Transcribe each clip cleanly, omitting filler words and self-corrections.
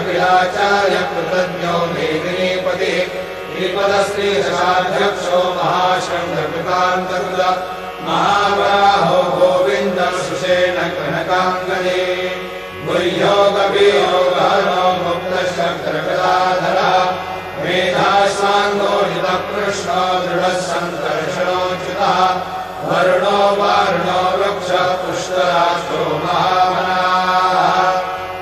अखिलाचार्य कृतज्ञो मेदिनीपतिः श्रीपदश्रीदशाध्यक्षो महाशङ्खकृतान्तकृत महावराहो गोविन्दशुषेण कनकाङ्गदे गुह्यो कवियोगहनो मुक्तशङ्करगदाधरः मेधाश्वाङ्गोजितः कृष्णो दृढः सङ्कर्षणोच्युतः वरुणो वारुणो वृक्षः पुष्कराक्षो महामनाः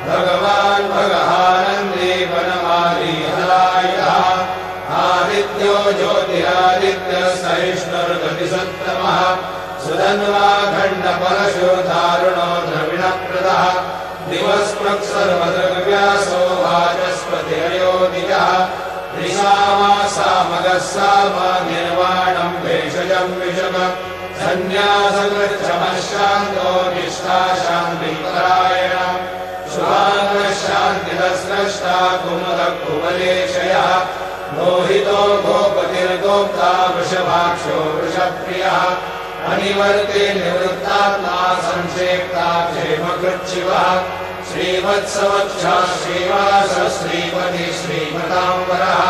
भगवान् भगहानन्दी वनमाली हलायः आदित्यो ज्योतिरादित्यः सहिष्णुर्गतिसत्तमः सुधन्वाखण्डपरशुर्धारुणो द्रविणप्रदः दिवस्पृक्सर्वदृग्व्यासो वाचस्पतिरयोनिजः त्रिसामासामगः साम निर्वाणम् भेषजम् विषम सन्न्यासकृच्छमः शान्तो निष्ठा शान्तिपरायण शुभाङ्गः शान्तिरस्रष्टा कुमुदः कुवलेशयः मोहितो गोपतिर्गोप्ता वृषभाक्षो वृषप्रियः अनिवर्ते निवृत्तात्मा संक्षेप्ता क्षेमकृच्छिवः श्रीवत्सवक्षः श्रीवास श्रीपति श्रीमताम्बरः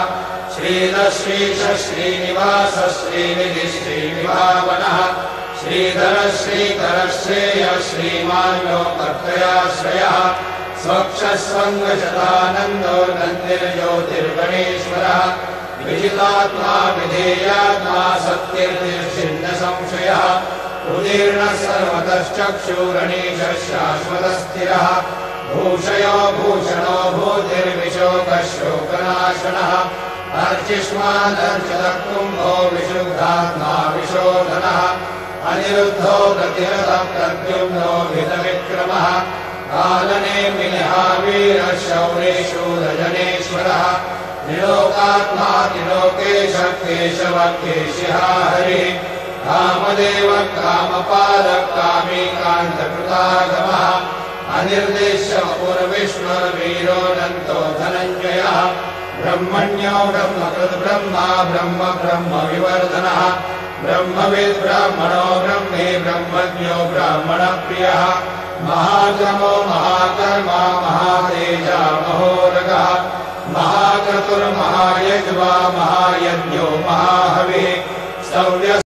श्रीधश्रीश श्रीनिवास श्रीनिधि श्रीनिभावनः श्रीधर श्रीकर श्रेय श्रीमान्यो कर्तयाश्रयः स्वक्षस्वङ्गशतानन्दो नन्दिर्ज्योतिर्गणेश्वरः विजितात्मा विधेयात्मा सत्यर्निर्छिन्न संशयः उदीर्णः सर्वतश्चक्षुरणीशः शाश्वतस्थिरः भूषयो भूषणो भूतिर्विशोकः शोकनाशनः अर्चिष्मादर्चितः कुम्भो विशुद्धात्मा विशोधनः अनिरुद्धो प्रतिरथः प्रद्युम्नो हितविक्रमः कालनेमिनिहावीरः शौरेशूरजनेश्वरः त्रिलोकात्मा त्रिलोकेशः केशवः केशिः हरिः कामदेवः कामपालः कामीकान्तकृतागमः अनिर्देश्य पूर्विष्णुर्वीरोऽनन्तो धनञ्जयः ब्रह्मण्यो ब्रह्मकृद्ब्रह्मा ब्रह्म ब्रह्मविवर्धनः ब्रह्मविद् ब्राह्मणो ब्रह्मे ब्रह्मज्ञो ब्राह्मणप्रियः महाक्रमो महाकर्मा महातेजा महोरगः महाक्रतुर्महायज्वा महायज्ञो महाहविः स्तव्यः